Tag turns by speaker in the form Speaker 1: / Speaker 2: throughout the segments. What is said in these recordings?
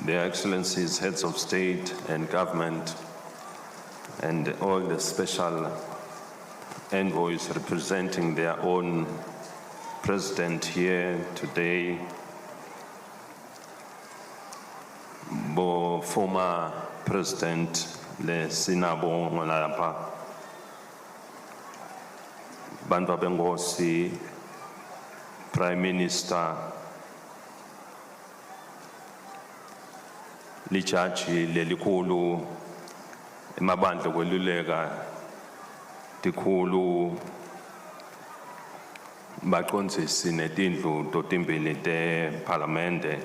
Speaker 1: Their Excellencies, heads of state and government, and all the special envoys representing their own president here today, former president le sinabo ngolapha, bantu bengosi, prime minister, lijaji lelikhulu emabandla kweluleka tikhulu baqondzisi netindlu totimbili te-parliamente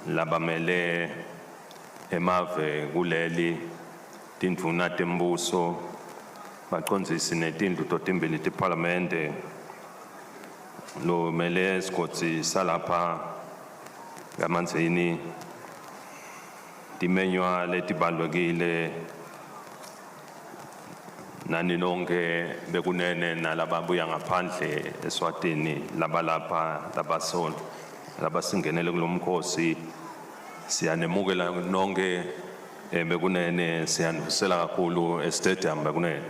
Speaker 1: labamele emave kuleli tindvuna tembuso baqondzisi netindlu totimbili te-parliamente lo mele sigodzi salapha kaManzini timenywa letibalulekile nani nonke bekunene nalababuya ngaphandle eSwatini labalapha labasingenele kulomkhosi siyanemukela nonke bekunene siyanivusela kakhulu estadium bekunene.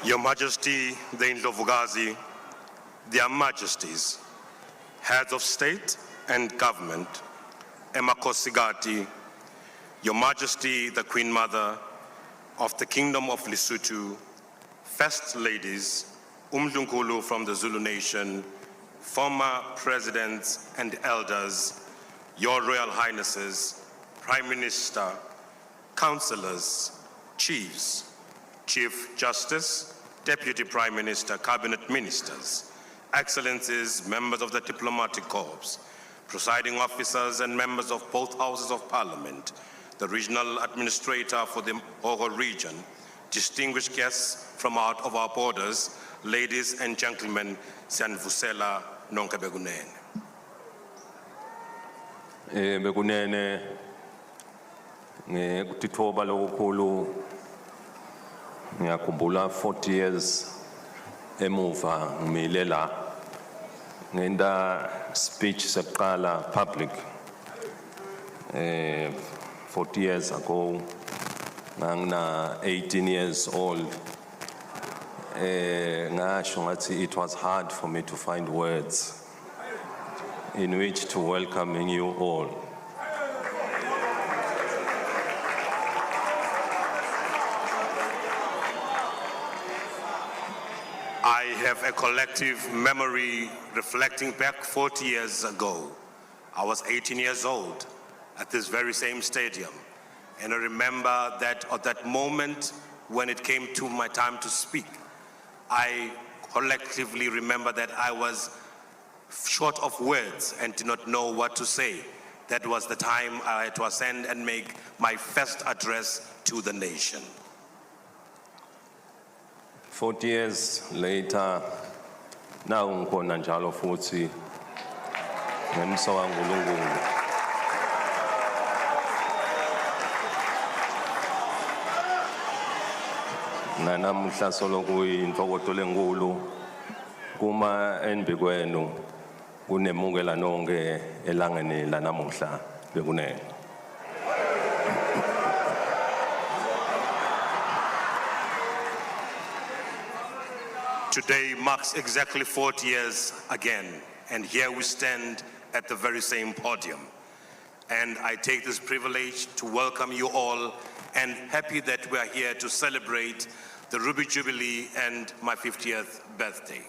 Speaker 2: Your Majesty, the Indlovukazi, their Majesties, heads of state and government, Emakhosikati, Your Majesty, the Queen Mother of the Kingdom of Lesotho, First Ladies, Umdlunkulu from the Zulu Nation, former presidents and elders, Your Royal Highnesses, Prime Minister, councillors, chiefs, Chief Justice, Deputy Prime Minister, Cabinet Ministers, Excellencies, members of the Diplomatic Corps, presiding officers and members of both Houses of Parliament, the Regional Administrator for the Ogo region, distinguished guests from out of our borders, ladies and gentlemen, siyanivusela nonke bekunene.
Speaker 1: Bekunene ngekutithoba lokukhulu ngiyakhumbula 40 years emuva ngimile la ngenda speech sekuqala public 40 years ago ngangina 18 years old ngasho ngathi it was hard for me to find words in which to welcome you all.
Speaker 2: I have a collective memory reflecting back 40 years ago. I was 18 years old at this very same stadium. And I remember that at that moment when it came to my time to speak, I collectively remember that I was short of words and did not know what to say. That was the time I had to ascend and make my first address to the nation.
Speaker 1: 40 years later, now ngikhona njalo futhi ngemso kaNkulunkulu. Nanamuhla soloku intokoto lenkulu kuma enbi kwenu kunemukela nonke elangeni lanamuhla bekunene.
Speaker 2: Today marks exactly 40 years again, and here we stand at the very same podium. And I take this privilege to welcome you all and happy that we are here to celebrate the Ruby Jubilee and my 50th birthday.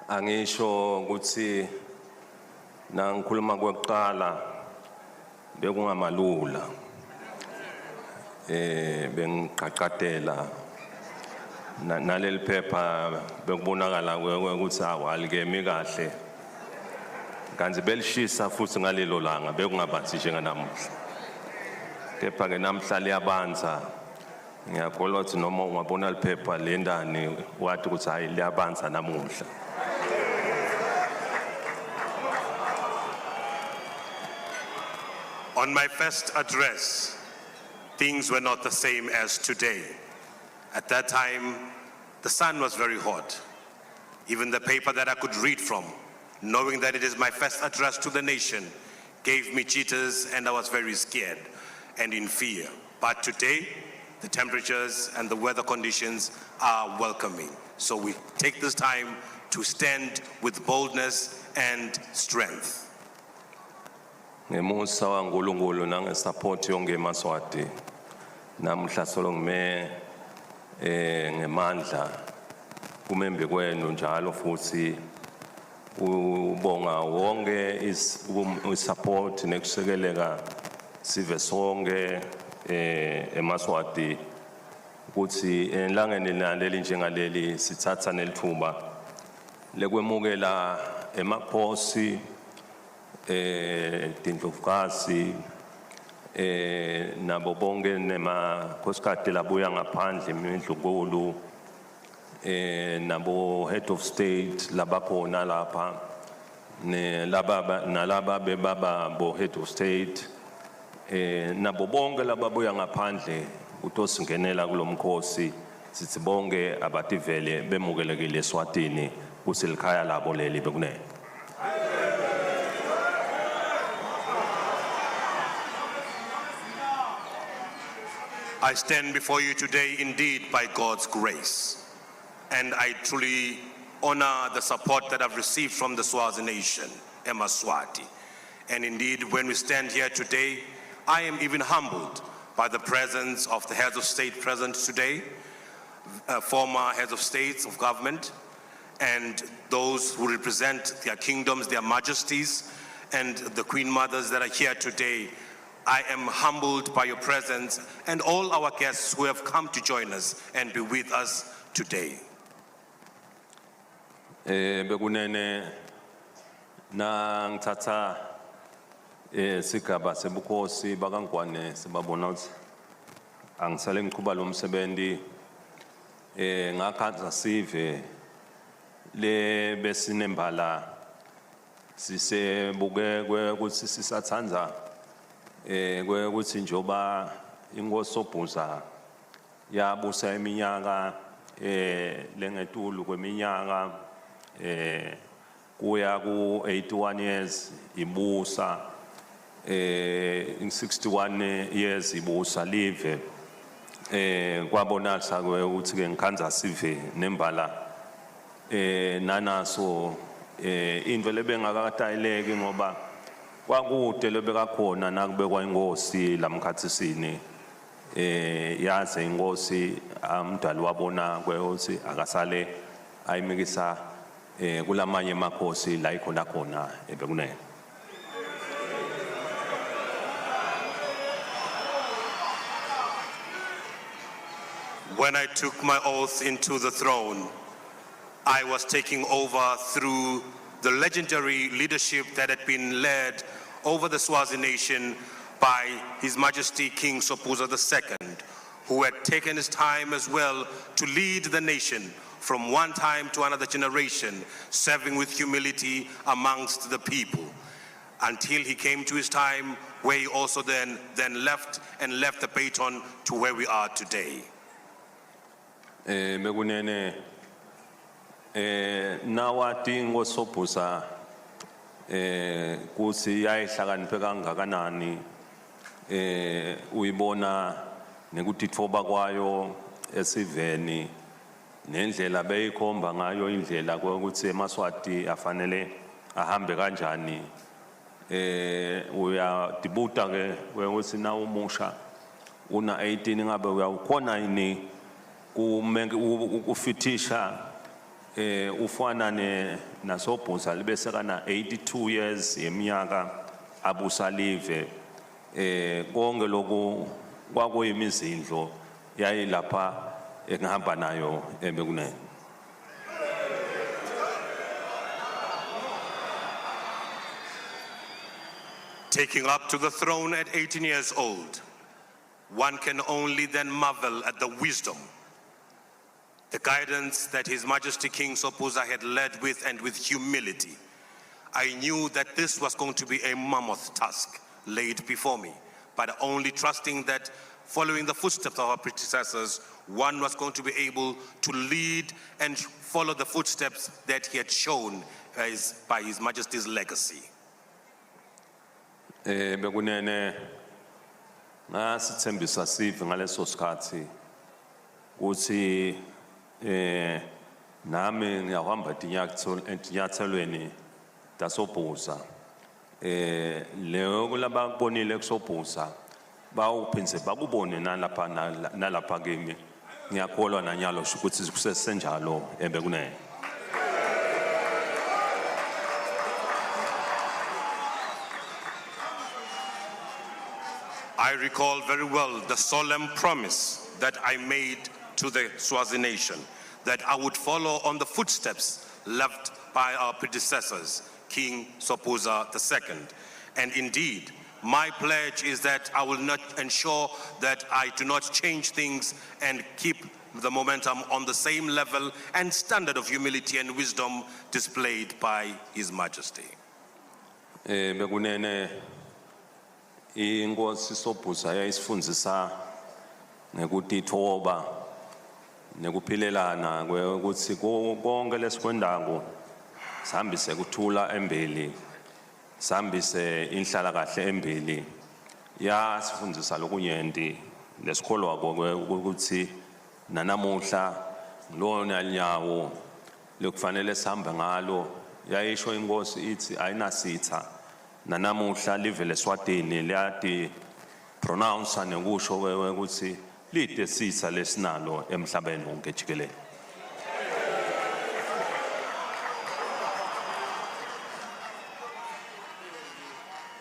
Speaker 1: Angisho ukuthi nangikhuluma kwekuqala bekungamalula bengiqaqatela naleli phepha bekubonakala ukuthi awalike kahle kanti belishisa futhi ngalelo langa bekungabanzi njenganamuhla kepha ke namhla liyabanza ngiyakholwa ukuthi noma ungabona liphepha lendani wathi ukuthi hayi liyabanza namuhla.
Speaker 2: On my first address, things were not the same as today. At that time, the sun was very hot. Even the paper that I could read from, knowing that it is my first address to the nation, gave me jitters, and I was very scared and in fear. But today, the temperatures and the weather conditions are welcoming. So we take this time to stand with boldness and strength.
Speaker 1: Ngemusa waNkulunkulu nangesupport yonke eMaswati. Namuhla solo ngime ngemandla kumembe kwenu njalo futhi ubonga wonke isupport nekusekeleka sive sonke eMaswati ukuthi elangeni naleli njengaleli sithatha nelithuba lekwemukela emakhosi Tindlovukazi nabo bonke nemakhosikati labuya ngaphandle eMindlunkulu nabo head of state labakhona lapha nalaba bebaba bo head of state nabo bonke lababuya ngaphandle utosingenela kulomkhosi sithi bonke abativele bemukelekile eSwatini kuselikhaya labo leli bekunene.
Speaker 2: I stand before you today indeed by God's grace, and I truly honor the support that I've received from the Swazi nation, eMaswati. And indeed, when we stand here today, I am even humbled by the presence of the heads of state present today, former heads of states of government, and those who represent their kingdoms, their majesties, and the queen mothers that are here today. I am humbled by your presence and all our guests who have come to join us and be with us today.
Speaker 1: Bekunene na ngithatha sigaba sebukhosi bakaNgwane sibabona ukuthi angisale ngiqhuba lo msebenzi ngakhanza sive le besinembala sisebuke ukuthi sisathanza ukuthi njoba inkosi Sobhuza yabusa iminyaka lengetulu kweminyaka kuya ku 81 years ibusa 61 years ibusa live kwabonakala ukuthi ke ngikhanza sive nembala nanaso into lebengakatayileki ngoba kwakude lebekakhona nakubekwa inkosi lamkhathisini yaze inkosi amdali wabona ukuthi akasale ayimikisa kulamanye emakhosi la ikhona khona ebekunene.
Speaker 2: When I took my oath into the throne, I was taking over through the legendary leadership that had been led over the Swazi nation by His Majesty King Sobhuza II, who had taken his time as well to lead the nation from one time to another generation, serving with humility amongst the people, until he came to his time where he also then left the baton to where we are today.
Speaker 1: Bekunene nawati ngoSobhuza kuthi yayihlakaniphe kangakanani uyibona nekutitfoba kwayo esiveni nendlela beyikhomba ngayo indlela ukuthi eMaswati afanele ahambe kanjani uyadibuta ke ukuthi na umusha una 18 ngabe uyakhona yini kufitisha ufana naSobhuza libese kana 82 years yeminyaka abusa live konke lokhu kwakuyimizindlo yayilapha engihamba nayo ebekunene.
Speaker 2: Taking up to the throne at 18 years old, one can only then marvel at the wisdom, the guidance that His Majesty King Sobhuza had led with, and with humility. I knew that this was going to be a mammoth task laid before me, but only trusting that following the footsteps of our predecessors, one was going to be able to lead and follow the footsteps that he had shown by His Majesty's legacy.
Speaker 1: Bekunene ngasithembisa sive ngaleso sikhathi uthi nami ngiyahamba etinyathelweni tasobhuza leyo kulaba kubonile kusobhuza bawuphinze bakubone nalapha kimi ngiyakholwa nanyalo ukuthi kusesenjalo Bekunene.
Speaker 2: I recall very well the solemn promise that I made to the Swazi nation, that I would follow on the footsteps left by our predecessors, King Sobhuza II. And indeed, my pledge is that I will not ensure that I do not change things and keep the momentum on the same level and standard of humility and wisdom displayed by His Majesty.
Speaker 1: Bekunene inkosi Sobhuza yayisifundisa ngekutithoba nekuphilelana ukuthi konke lesikwendako sihambise kuthula embili sihambise inhlala kahle embili yasifundisa lokunyenti lesikholwa ukuthi nanamuhla lona nyawo lekufanele sihambe ngalo yayisho inkosi ithi ayinasitha nanamuhla live leSwatini liyati pronounce nekusho ukuthi lide sitha lesinalo emhlabeni wonke jikelele.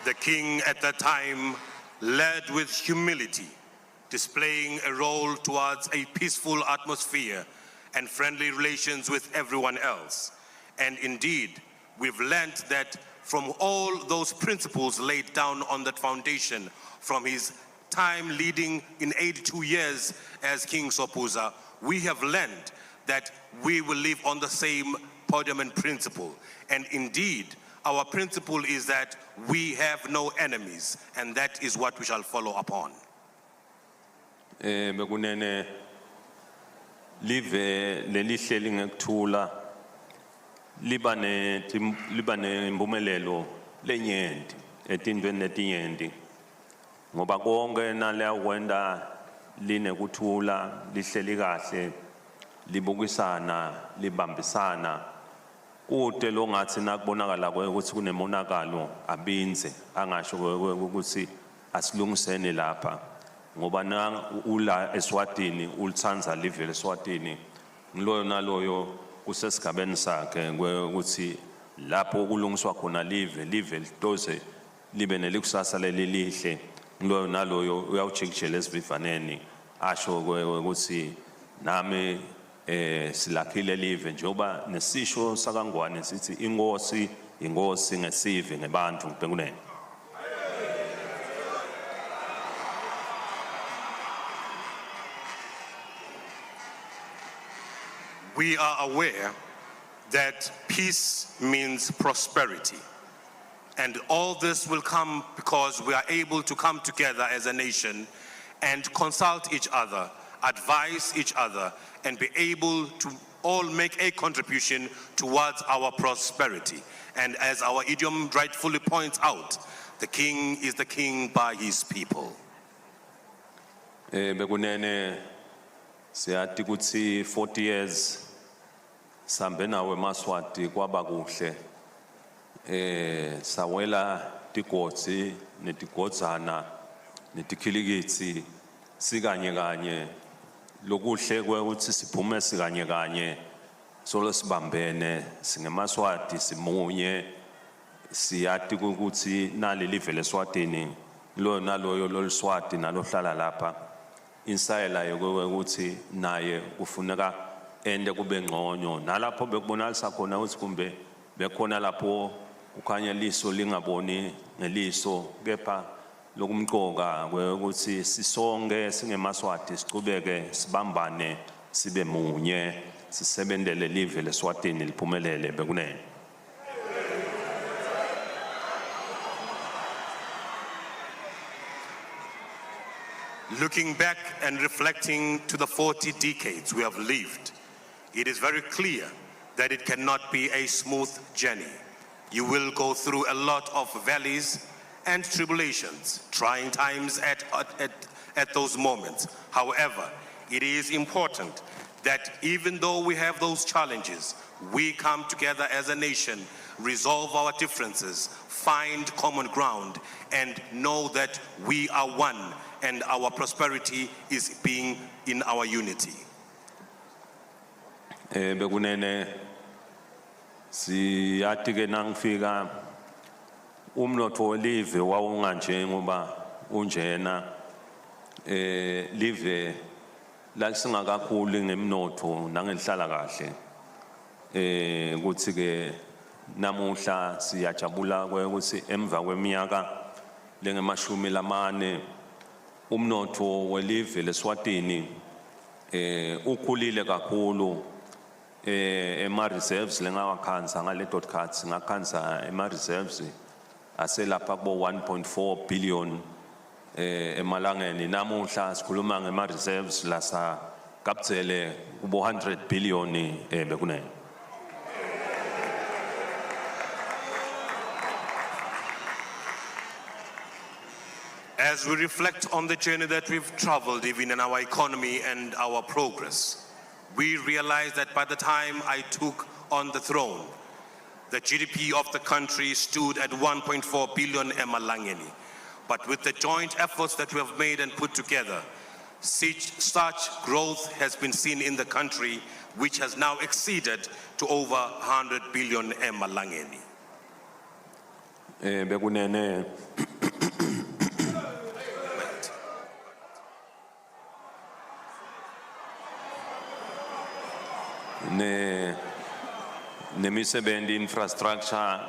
Speaker 2: The king at that time led with humility, displaying a role towards a peaceful atmosphere and friendly relations with everyone else. And indeed, we've learned that from all those principles laid down on that foundation, from his time leading in 82 years as King Sobhuza, we have learned that we will live on the same podium and principle. And indeed, our principle is that we have no enemies, and that is what we shall follow upon.
Speaker 1: Bekunene live lelihleli ngekuthula libane impumelelo lenyenti etintweni letinyenti ngoba konke naleya kwenda linekuthula lihleli kahle libukisana libambisana kude lo ngathi nakubonakala ukuthi kunemonakalo abinze angasho ukuthi asilungisene lapha ngoba na ula eSwatini ulitsanza live leSwatini ngiloyo naloyo kusesigabeni sakhe ukuthi lapho kulungiswa khona live litoze libe nelikusasa lelihle ngiloyo naloyo uyawujikijela esivivaneni asho ukuthi nami silakhile live njengoba nesisho sakangwane sithi ingosi ngesive ngebantu Bekunene.
Speaker 2: We are aware that peace means prosperity. And all this will come because we are able to come together as a nation and consult each other, advise each other, and be able to all make a contribution towards our prosperity. And as our idiom rightfully points out, the king is the king by his people.
Speaker 1: Bekunene siyati ukuthi 40 years sambe nawe eMaswati kwaba kuhle sawela tigodzi netigodzana netikhilikitsi sikanye kanye lokuhle ukuthi siphume sikanye kanye solo sibambene singeMaswati simunye siyati ukuthi nali live leSwatini lo naloyo loLswati nalohlala lapha insayela yokuthi naye kufuneka ende kube ngconyo nalapho bekubonalisa khona ukuthi kumbe bekhona lapho ukhanya liso lingaboni ngeliso kepha lokumqoka ukuthi sisonke singeMaswati sicubeke sibambane sibe munye sisebenzele live leSwatini liphumelele Bekunene.
Speaker 2: Looking back and reflecting to the 40 decades we have lived, it is very clear that it cannot be a smooth journey. You will go through a lot of valleys and tribulations, trying times at those moments. However, it is important that even though we have those challenges, we come together as a nation, resolve our differences, find common ground, and know that we are one and our prosperity is being in our unity.
Speaker 1: Bekunene siyathi ke nangifika umnotho welive wawunganje ngoba unjena live lasingakakhulu ngemnotho nangenhlala kahle ukuthi ke namuhla siyajabula ukuthi emva kweminyaka lengemashumi lamane umnotho welive leSwatini ukhulile kakhulu ema reserves lengawakhansa ngale dot cards ngakhansa ema reserves aselapha kubo 1.4 billion emalangeni namuhla sikhuluma ngema reserves lasa kaptsele kubo 100 billion bekunene.
Speaker 2: As we reflect on the journey that we've traveled even in our economy and our progress, we realize that by the time I took on the throne, the GDP of the country stood at 1.4 billion emalangeni. But with the joint efforts that we have made and put together, such growth has been seen in the country, which has now exceeded to over 100 billion emalangeni.
Speaker 1: Bekunene nemisebenzi infrastructure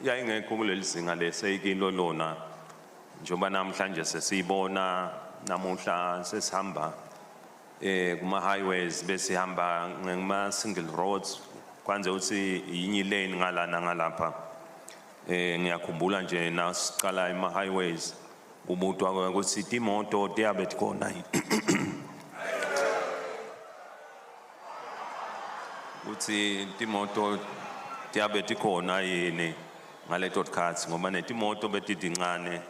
Speaker 1: yayingekho kulelizinga leseyikilo lona njengoba namhlanje sesibona namuhla sesihamba kuma highways besihamba ngema single roads kwanze uthi yinye lane ngalana ngalapha ngiyakhumbula nje nasiqala ema highways ubutwa ukuthi imoto tiyabe khona uthi imoto tiyabe tikhona yini ngale dot cards ngoba netimoto betidincane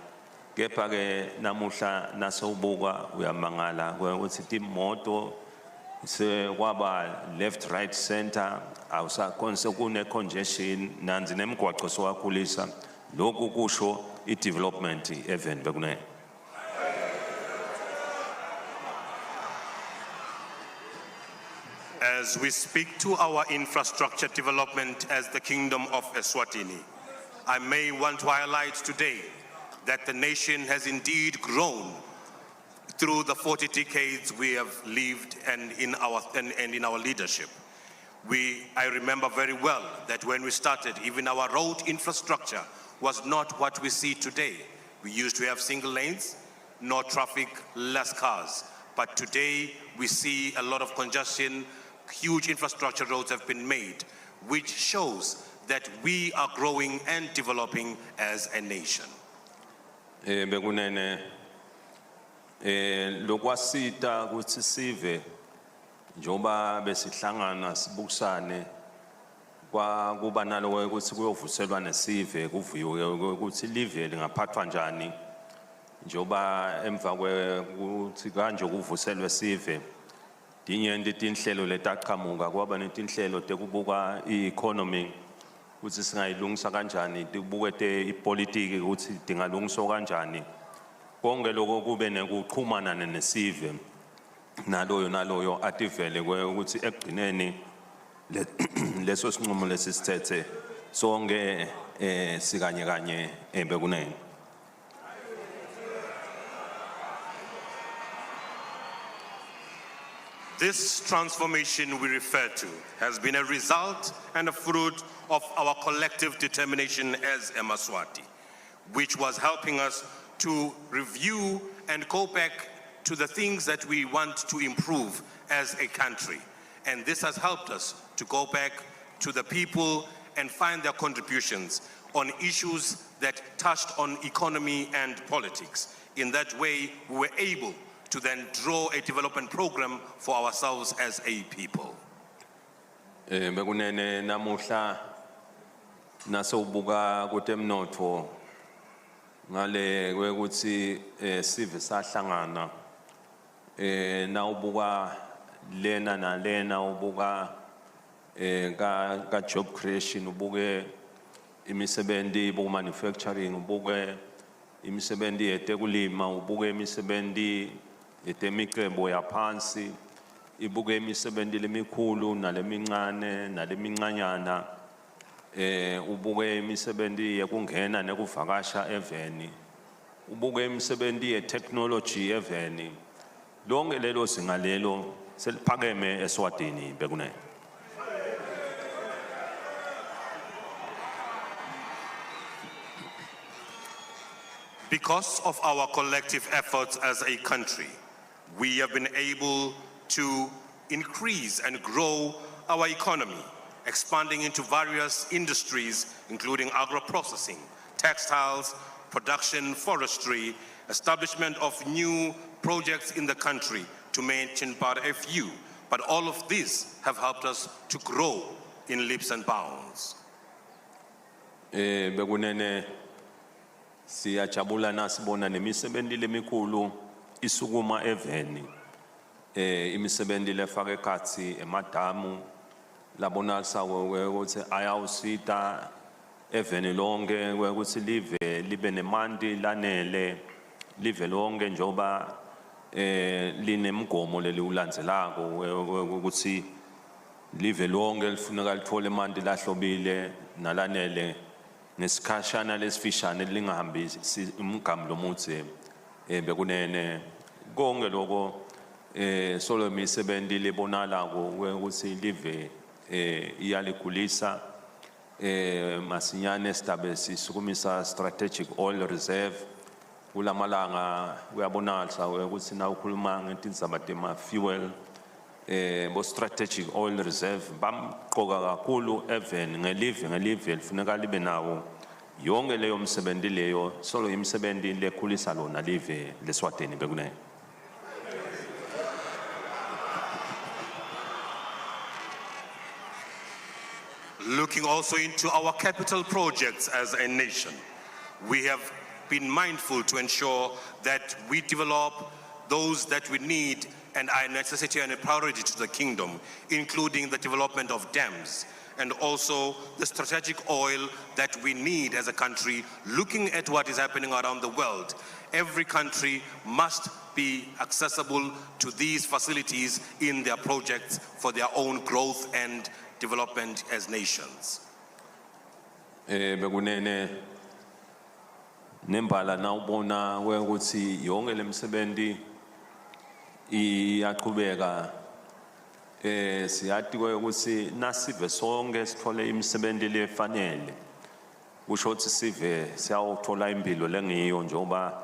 Speaker 1: kepha ke namuhla nasowubuka uyamangala ukuthi imoto sekwaba left right center awusakhonse kune congestion nanzi nemigwaqo sowakhulisa lokhu kusho I-development event bekunene.
Speaker 2: As we speak to our infrastructure development as the Kingdom of Eswatini, I may want to highlight today that the nation has indeed grown through the 40 decades we have lived and in our leadership. I remember very well that when we started, even our road infrastructure was not what we see today. We used to have single lanes, no traffic, less cars. But today we see a lot of congestion. Huge infrastructure roads have been made, which shows that we are growing and developing as a nation.
Speaker 1: Bekunene lokwasita ukuthi sive njoba besihlangana sibukisane kwakuba nalo ukuthi kuyovuselwa nesive kuviwe ukuthi live lingaphathwa njani njoba emva ukuthi kanje kuvuselwe sive dinyende tinhlelo letaqhamuka kwaba netinhlelo tekubuka I-economy ukuthi singayilungisa kanjani tibukete ipolitiki ukuthi dingalungiswa kanjani konke lokho kube nekuchumana nesive naloyo ativele ukuthi egcineni leso sinqumo lesisithethe sonke sikanye kanye bekunene.
Speaker 2: This transformation we refer to has been a result and a fruit of our collective determination as eMaSwati, which was helping us to review and go back to the things that we want to improve as a country. And this has helped us to go back to the people and find their contributions on issues that touched on economy and politics. In that way, we were able to then draw a development program for ourselves as a people.
Speaker 1: Bekunene namuhla nasawubuka kutemnotho ngale kwekuthi sive sahlangana nawubuka lena nalena ubuka ka job creation ubuke imisebenzi bu manufacturing ubuke imisebenzi yetekulima ubuke imisebenzi yetemicebo yaphansi ibuke imisebenzi lemikhulu nalemincane nalemincanyana ubuke imisebenzi yekungena nekuvakasha eveni ubuke imisebenzi yetechnology eveni lonke lelo singalelo seliphakeme eSwatini bekunene.
Speaker 2: Because of our collective efforts as a country, we have been able to increase and grow our economy, expanding into various industries, including agro-processing, textiles, production, forestry, establishment of new projects in the country, to mention but a few. But all of these have helped us to grow in leaps and bounds.
Speaker 1: Bekunene siyajabula nasibona nemisebenzi lemikhulu isukuma eveni imisebenzi lefaka ekhatsi emadamu labonakala ukuthi ayawusita eveni lonke ukuthi live libe nemanti lanele live lonke njoba linemgomo leliulandzelako ukuthi live lonke lifuneka lithole emanti lahlobile nalanele nesikhashana lesifishane lingahambisi umgamo lomutse bekunene konke lokho solo imisebenzi lebonalako ukuthi live iyalikhulisa masinyane establish sukumisa strategic oil reserve kulamalanga uyabonakala ukuthi na ukhuluma ngetindzaba tema fuel bo strategic oil reserve bamqoka kakhulu even ngelive lifuneka libe nawo yonke leyo msebenzi leyo solo imisebenzi lekhulisa lona live leSwatini bekunene.
Speaker 2: Looking also into our capital projects as a nation, we have been mindful to ensure that we develop those that we need and are a necessity and a priority to the kingdom, including the development of dams and also the strategic oil that we need as a country. Looking at what is happening around the world, every country must be accessible to these facilities in their projects for their own growth and development as nations.
Speaker 1: Bekunene nembala nawubona ukuthi yonke lemsebenzi iyaqhubeka siyathi ukuthi nasive sonke sithole imisebenzi lefanele kusho ukuthi sive siyawuthola impilo lengiyo njoba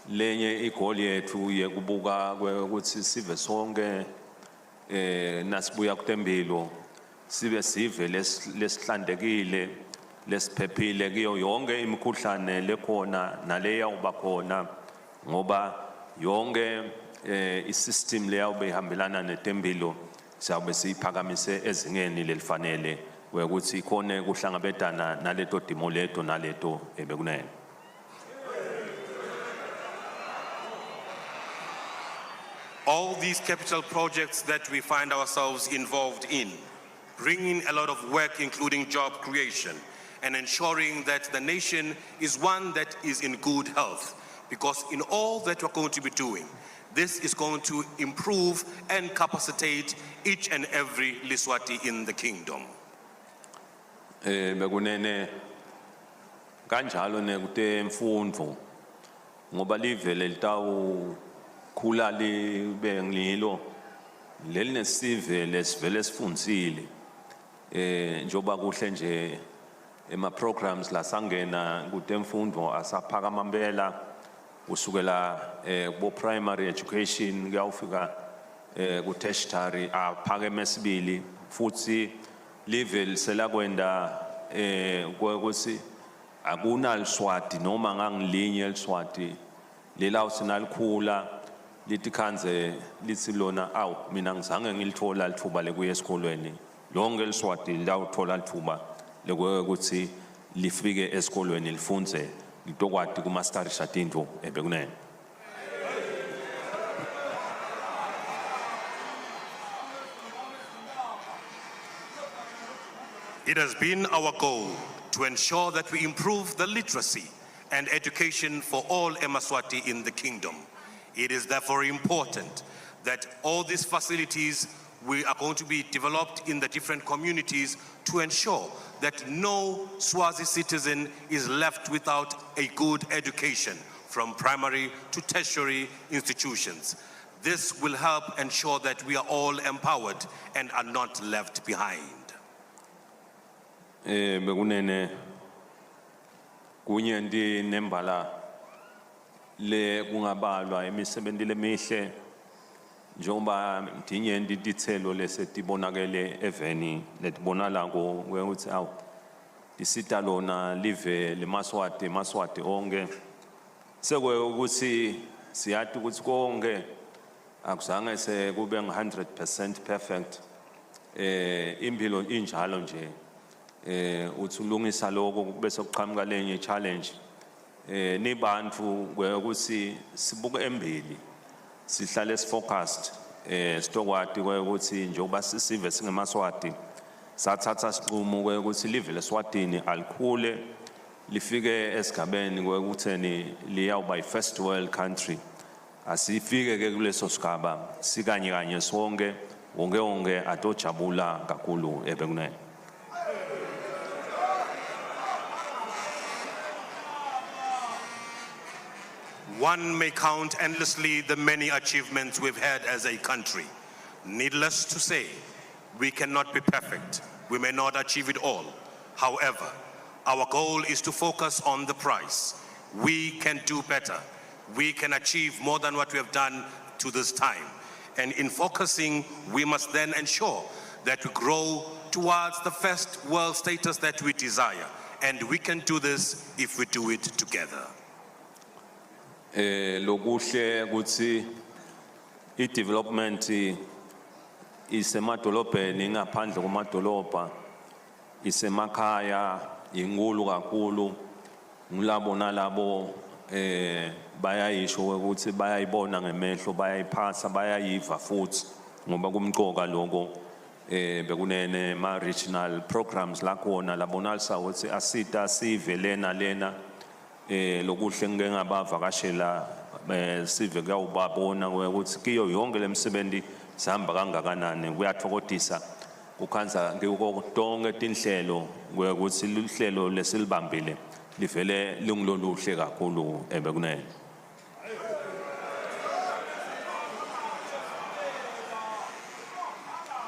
Speaker 1: lenye igoli yethu yekubuka ukuthi sive sonke nasibuya kutembilo sibe sive lesihlandekile lesiphephile kiyo yonke imikhuhlane lekhona naleya uba khona ngoba yonke isystem leyawube ihambelana netembilo siyabe siyiphakamise ezingeni lelifanele ukuthi ikhone kuhlangabedana naleto dimo leto naleto bekunene.
Speaker 2: All these capital projects that we find ourselves involved in, bringing a lot of work, including job creation, and ensuring that the nation is one that is in good health. Because in all that we're going to be doing, this is going to improve and capacitate each and every Liswati in the kingdom.
Speaker 1: Bekunene kanjalo nekute mfundvo ngoba live lelitawu khula libe ngilo lelinesive lesivele sifundzile njoba kuhle nje ema programs la sangena kutemfundo asaphakama impela usukela bo primary education kuyafika ku tertiary aphakeme sibili futhi level selakwenda ukuthi akuna Liswati noma ngangilinye Liswati lela usinalikhula lithi khanze lithi lona awu mina ngizange ngilithola lithuba lekuya esikolweni lonke leSwati lawuthola lithuba ukuthi lifike esikolweni lifunze litokwati kumastarisha tindlu ebekunene.
Speaker 2: It has been our goal to ensure that we improve the literacy and education for all eMaSwati in the kingdom. It is therefore important that all these facilities are going to be developed in the different communities to ensure that no Swazi citizen is left without a good education from primary to tertiary institutions. This will help ensure that we are all empowered and are not left behind.
Speaker 1: Bekunene kunye ndi nembala le kungabalwa imisebenzi lemihle njengoba ndinye ndidithelo lesetibonakele eveni letibonala ukuthi awu isita lona live leMaSwati onke sekwe ukuthi siyathi ukuthi konke akuzange sekube nge100% perfect impilo injalo nje uthi ulungisa lokho bese kuqhamuka lenye challenge nibantu ukuthi sibuke embili sihlale sifocused sitokwati ukuthi njengoba sisive singeMaSwati sathatha siqumo ukuthi live leSwatini alikhule lifike esigabeni kwekutheni liyawuba i-first world country asifike ke kuleso sigaba sikanye kanye sonke wonke atojabula kakhulu ebekunene.
Speaker 2: One may count endlessly the many achievements we've had as a country. Needless to say, we cannot be perfect. We may not achieve it all. However, our goal is to focus on the prize. We can do better. We can achieve more than what we have done to this time. And in focusing, we must then ensure that we grow towards the first world status that we desire. And we can do this if we do it together.
Speaker 1: Lokuhle ukuthi i-development isemadolobheni ngaphandle komadolobha isemakhaya inkulu kakhulu ngilabo nalabo bayayisho ukuthi bayayibona ngemehlo bayayiphasa bayayiva futhi ngoba kumqoka lokho bekunene ma regional programs la khona labonalisa ukuthi asita sive lena lokuhle ngeke ngabavakashela sive kuyawubabona ukuthi kiyo yonke lemisebenzi sihamba kangakanani kuyathokozisa ukhanza ngikukonke tinhlelo ukuthi lihlelo lesilibambile livele lingiloluhle kakhulu ebekunene.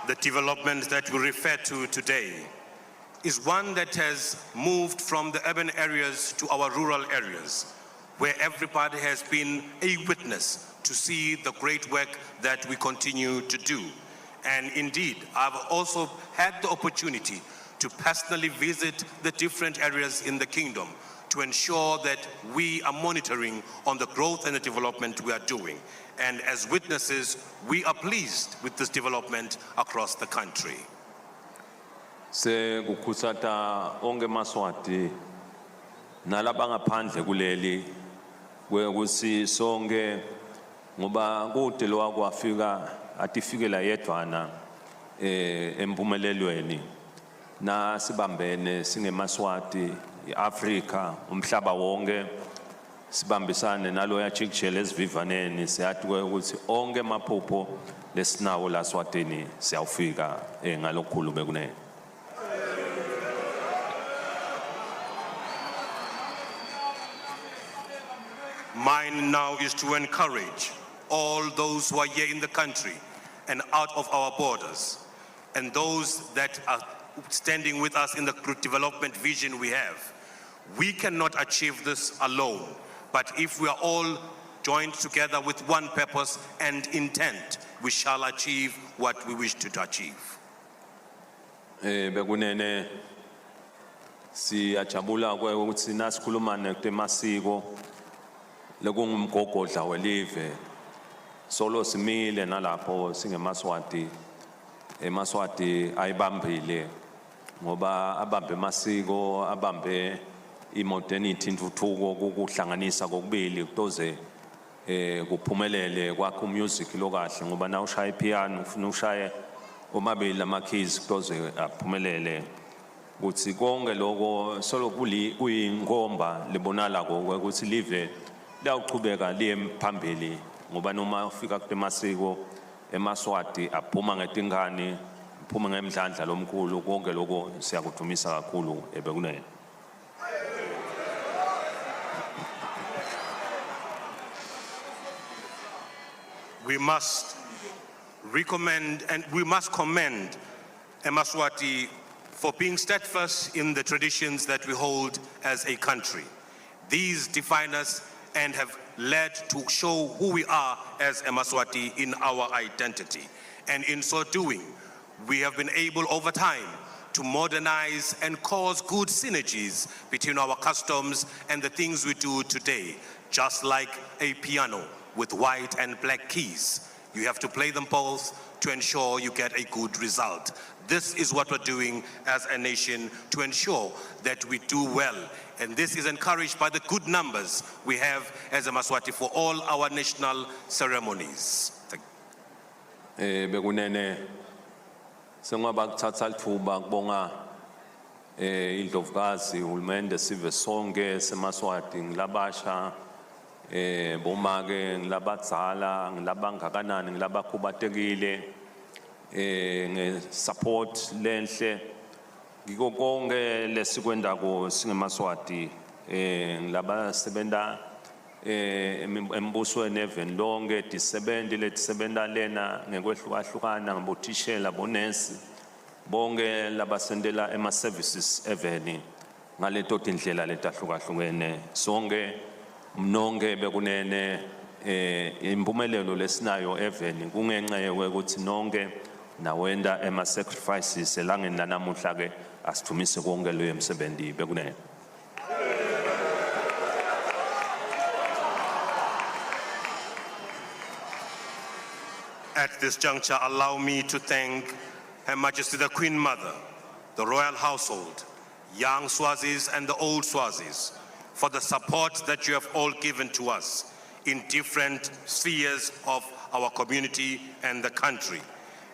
Speaker 2: The development that we refer to today is one that has moved from the urban areas to our rural areas, where everybody has been a witness to see the great work that we continue to do. And indeed, I've also had the opportunity to personally visit the different areas in the kingdom to ensure that we are monitoring on the growth and the development we are doing. And as witnesses, we are pleased with this development across the country.
Speaker 1: Se kukhusata onke eMaSwati nalabangaphandle kuleli kwekuthi sonke ngoba kude lo kwafika atifikela yedwana empumelelweni na sibambene singeMaSwati iAfrika umhlaba wonke sibambisane nalo yachikishela esivivaneni siyathi ukuthi onke emaphupho lesinawo la Swatini siyawufika ngalokukhulu bekunene.
Speaker 2: Mine now is to encourage all those who are here in the country and out of our borders, and those that are standing with us in the development vision we have. We cannot achieve this alone, but if we are all joined together with one purpose and intent, we shall achieve what we wish to achieve.
Speaker 1: Bekunene siyajabula ukuthi nasikhuluma nemasiko lekungumgogodla welive solo simile nalapho singemaswati emaswati ayibambile ngoba abambe masiko abambe imodernity intuthuko ukuhlanganisa kokubili kutoze kuphumelele kwakho music lokahle ngoba na ushaya piano ufuna ushaye omabili ama keys kutoze aphumelele ukuthi konke lokho solo kuyinkomba libonala ukuthi live liyaqhubeka liye phambili ngoba noma ufika kutemasiko emaswati aphuma ngetingane phuma ngemdlandla lomkhulu konke lokho siyakudumisa kakhulu ebekunene.
Speaker 2: We must recommend and we must commend eMaswati for being steadfast in the traditions that we hold as a country. These define us and have led to show who we are as eMaswati in our identity. And in so doing, we have been able over time to modernize and cause good synergies between our customs and the things we do today, just like a piano with white and black keys. You have to play them both to ensure you get a good result. This is what we're doing as a nation to ensure that we do well. And this is encouraged by the good numbers we have as a Maswati for all our national ceremonies. Thank you.
Speaker 1: Bekunene sengoba kuthatha lithuba kubonga iNdlovukazi uHulumende sive sonke seMaswati ngilabasha bomake ngilabadzala ngilabangakanani ngilabakhubatekile ngesupport lenhle ngiko konke lesikwendako singeMaswati ngilabasebenta embusweni even lonke disebenzi letisebenta lena ngekwehlukahlukana ngabothishela bonesi bonke labasendela ema services even ngaleto tindlela letahlukahlukene sonke mnonke bekunene impumelelo lesinayo even kungenxa ukuthi nonke nawenda ema sacrifices elangeni lanamuhla ke asithumise konke leyo emsebenzi bekunene.
Speaker 2: At this juncture, allow me to thank Her Majesty the Queen Mother, the royal household, young Swazis and the old Swazis, for the support that you have all given to us in different spheres of our community and the country.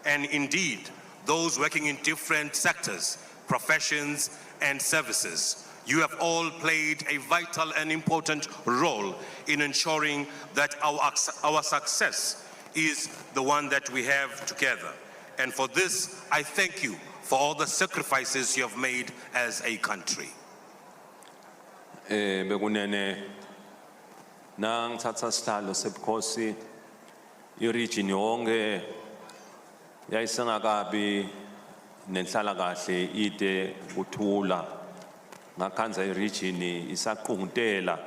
Speaker 2: And indeed, those working in different sectors, professions, and services. You have all played a vital and important role in ensuring that our success is the one that we have together. And for this, I thank you for all the sacrifices you have made as a country.
Speaker 1: Bekunene nang ngithatha sihlalo sebukhosi iregion yonke yayisengakabi nenhlalakahle ide kuthula ngakhanza iregion isaqhungutela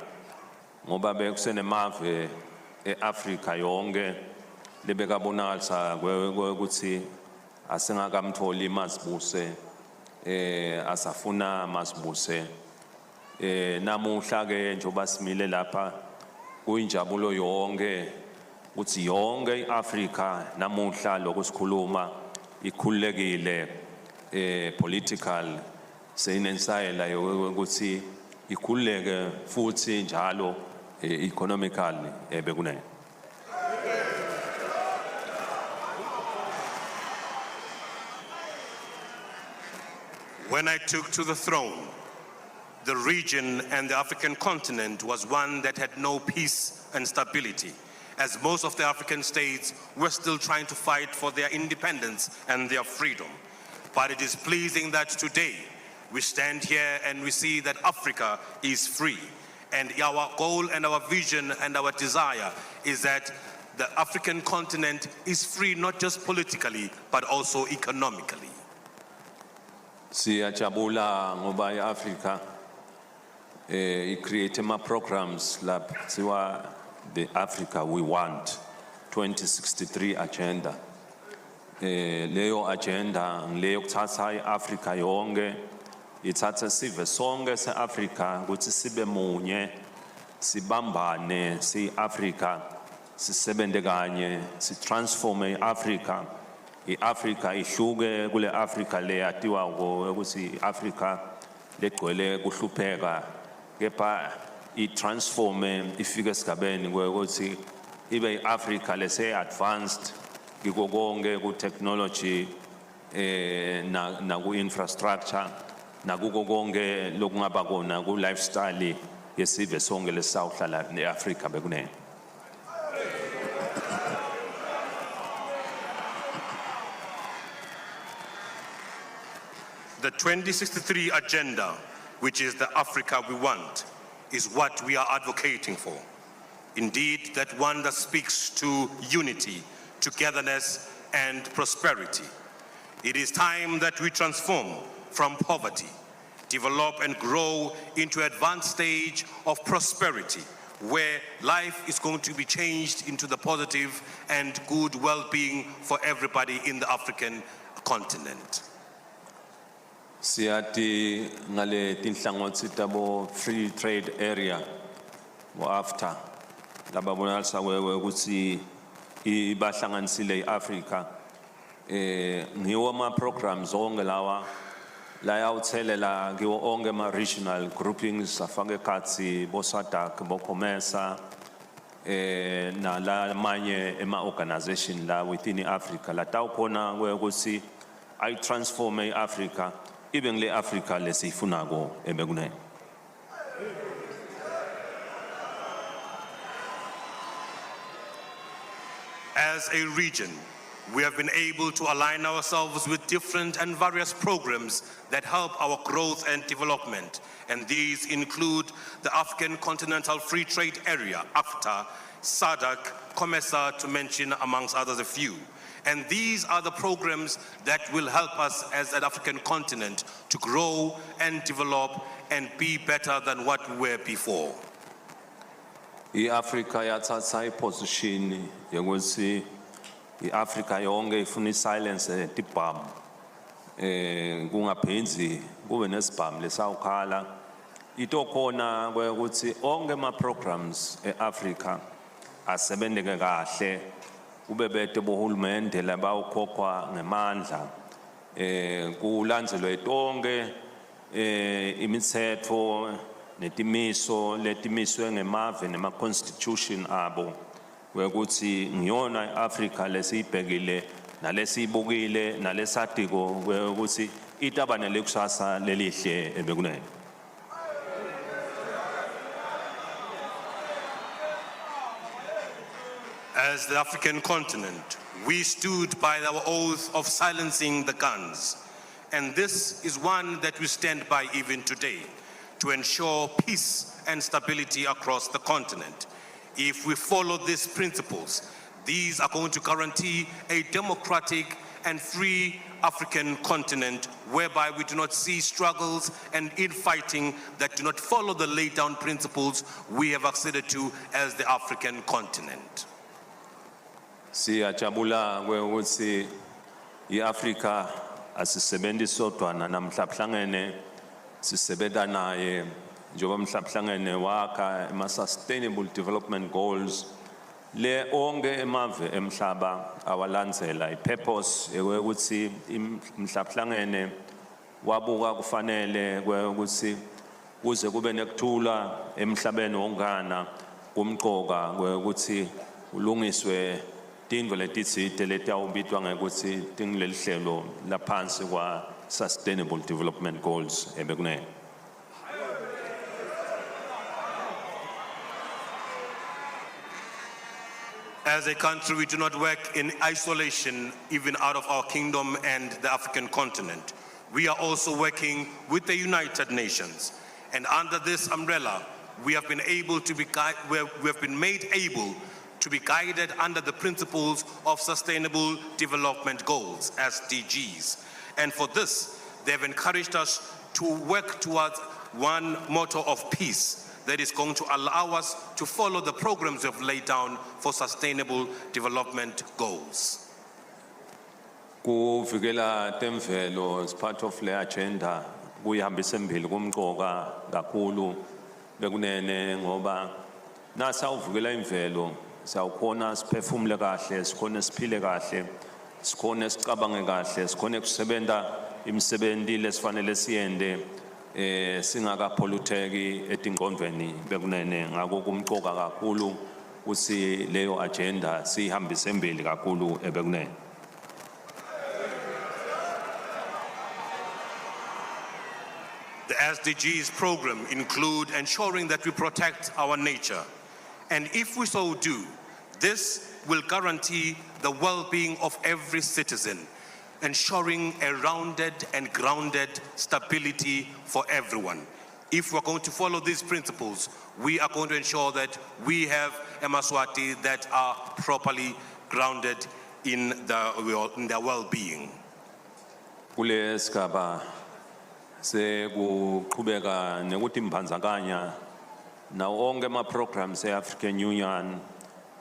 Speaker 1: ngoba bekusenemave eAfrica yonke lebekabonakalisa ukuthi asengakamtholi Masibuse asafuna Masibuse namuhla ke njoba simile lapha kuyinjabulo yonke ukuthi yonke iAfrica namuhla lokusikhuluma ikhululekile political seyinensayela yokuthi ikhululeke futhi njalo economically bekunene.
Speaker 2: When I took to the throne, the region and the African continent was one that had no peace and stability, as most of the African states were still trying to fight for their independence and their freedom. But it is pleasing that today we stand here and we see that Africa is free. And our goal and our vision and our desire is that the African continent is free not just politically, but also economically.
Speaker 1: Siyajabula ngoba iAfrica create ama programs lapha siwa the Africa we want 2063 agenda leyo agenda ngileyo kuthatha iAfrica yonke ithatha sive sonke seAfrica ukuthi sibe munye sibambane siAfrica sisebente kanye sitransforme iAfrica iAfrica ihluke kule Africa le yatiwa ukuthi iAfrica legcwele kuhlupheka kepha itransforme ifike esigabeni ukuthi ibe iAfrica lese advanced kiko konke ku technology na ku infrastructure nakuko konke lokungaba kona ku lifestyle yesive sonke lesawuhlala neAfrica bekunene.
Speaker 2: The 2063 agenda, which is the Africa we want, is what we are advocating for. Indeed, that one that speaks to unity, togetherness, and prosperity. It is time that we transform from poverty, develop and grow into an advanced stage of prosperity, where life is going to be changed into the positive and good well-being for everybody in the African continent.
Speaker 1: Siyati ngale tinhlangotsi tabo free trade area wo after laba bonalisa ukuthi ibahlanganisile iAfrica ngiwo ama programs onke lawa la yawuthelela kiwo onke ama regional groupings afake ekhatsi bo SADC bo COMESA na la manye ema organization la within iAfrica la tawukhona ukuthi I transform iAfrica even le Africa lesifunako ebekunene.
Speaker 2: As a region, we have been able to align ourselves with different and various programs that help our growth and development. And these include the African Continental Free Trade Area, AFTA, SADC, COMESA, to mention amongst others a few. And these are the programs that will help us as an African continent to grow and develop and be better than what we were before.
Speaker 1: iAfrica yatsatsa iposition yokuthi iAfrica yonke ifuna isilence tibhamu kungaphenzi kube nesibhamu lesawukhala itokhona ukuthi onke ama programs eAfrica asebenzeke kahle kube bete bohulumende labawukhokhwa ngemandla kulandzelwe tonke imithetho netimiso letimiswe ngemave nema constitution abo ukuthi ngiyona iAfrica lesibhekile nalesibukile nalesatiko ukuthi itabane lekusasa lelihle ebekunene.
Speaker 2: As the African continent, we stood by our oath of silencing the guns. And this is one that we stand by even today, to ensure peace and stability across the continent. If we follow these principles, these are going to guarantee a democratic and free African continent whereby we do not see struggles and infighting that do not follow the laid down principles we have acceded to as the African continent.
Speaker 1: Siyajabula ukuthi iAfrica asisebenzi sodwa namhlanje sisebenta naye njengoba mhlanje wakha ama sustainable development goals le onke emave emhlaba awalandzela ipurpose ukuthi mhlanje wabuka kufanele ukuthi kuze kube nekuthula emhlabeni wonkana kumqoka ukuthi ulungiswe tindvo letitsite letawubitwa ngekuthi tingilelihlelo laphansi kwa sustainable development goals ebekunene.
Speaker 2: As a country, we do not work in isolation, even out of our kingdom and the African continent. We are also working with the United Nations. And under this umbrella, we have been able to be made able to be guided under the principles of Sustainable Development Goals, SDGs. And for this, they've encouraged us to work towards one motto of peace that is going to allow us to follow the programs we've laid down for Sustainable Development Goals.
Speaker 1: Kuvikela temvelo as part of the agenda kuyihambisa embili kumqoka kakhulu bekunene ngoba nasa uvikela imvelo sawukhona siphefumule kahle, sikhona siphile kahle, sikhona sicabange kahle, sikhona kusebenta imisebenzi lesifanele siyende singakapholutheki etingqondweni bekunene ngako kumqoka kakhulu usi leyo agenda sihambise embili kakhulu ebekunene.
Speaker 2: The SDGs program include ensuring that we protect our nature. And if we so do, this will guarantee the well-being of every citizen, ensuring a rounded and grounded stability for everyone. If we're going to follow these principles, we are going to ensure that we have eMaswati that are properly grounded in their well-being.
Speaker 1: Kule sigaba sekuqhubeka nekuthi imphanzakanya nawo onke ama-programs e-African Union,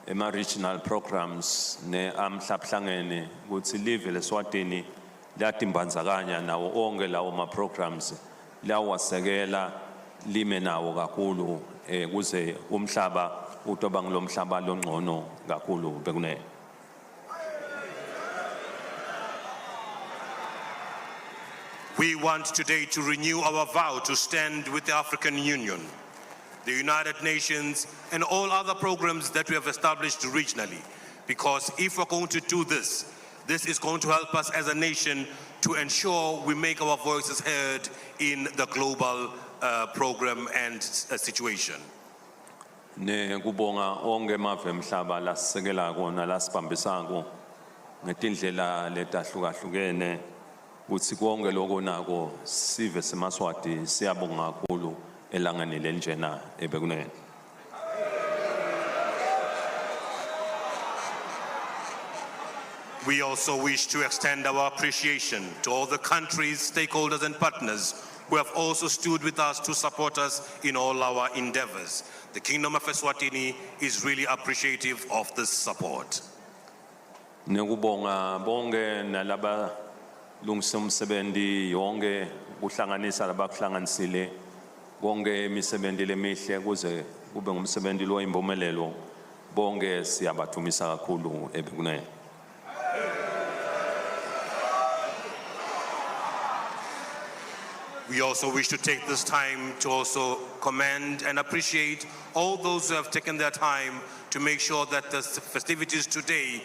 Speaker 1: ema-regional programs ne-amhlabuhlangene ukuthi live leSwatini liyatimbandzakanya nawo onke lawo ma-programs liyawasekela lime nawo kakhulu kuze umhlaba utoba ngilomhlaba longcono kakhulu bekunene.
Speaker 2: We want today to renew our vow to stand with the African Union, the United Nations, and all other programs that we have established regionally. Because if we're going to do this, this is going to help us as a nation to ensure we make our voices heard in the global program and situation.
Speaker 1: Ne kubonga onke emave emhlaba lasisekela kona lasibambisako ngetindlela letahlukahlukene ukuthi konke lokho nako sive seMaswati siyabonga kakhulu elangeni lenjena ebekunene.
Speaker 2: We also wish to extend our appreciation to all the countries, stakeholders and partners who have also stood with us to support us in all our endeavors. The Kingdom of Eswatini is really appreciative of this support.
Speaker 1: Nekubonga bonke nalaba lungisa umsebenzi yonke kuhlanganisa labakuhlanganisile bonke imisebenzi lemihle kuze kube ngumsebenzi lo impumelelo bonke siyabathumisa kakhulu ebekunene.
Speaker 2: We also wish to take this time to also commend and appreciate all those who have taken their time to make sure that the festivities today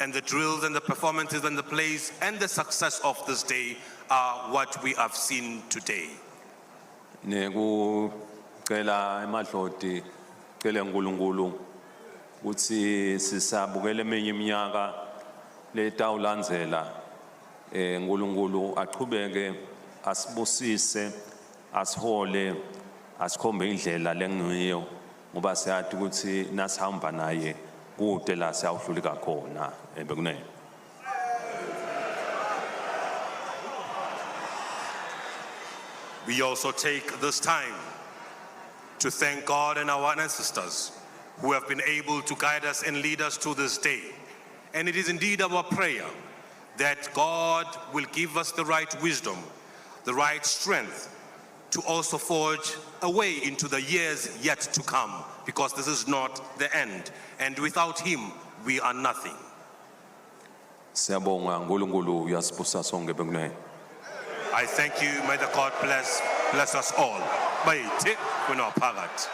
Speaker 2: and the drills and the performances and the plays and the success of this day are what we have seen today.
Speaker 1: Nekucela emadloti cela uNkulunkulu ukuthi sisabukele eminye iminyaka letawulandzela uNkulunkulu aqhubeke asibusise asihole asikhombe indlela lengiyo ngoba siyathi ukuthi nasihamba naye kude la siyawuhlulika khona bekunene.
Speaker 2: We also take this time to thank God and our ancestors who have been able to guide us and lead us to this day. And it is indeed our prayer that God will give us the right wisdom, the right strength to also forge a way into the years yet to come, because this is not the end. And without him, we are nothing.
Speaker 1: Siyabonga uNkulunkulu uyasibusa sonke bekunene.
Speaker 2: I thank you. May the God bless us all. Bayithe kunaphakade.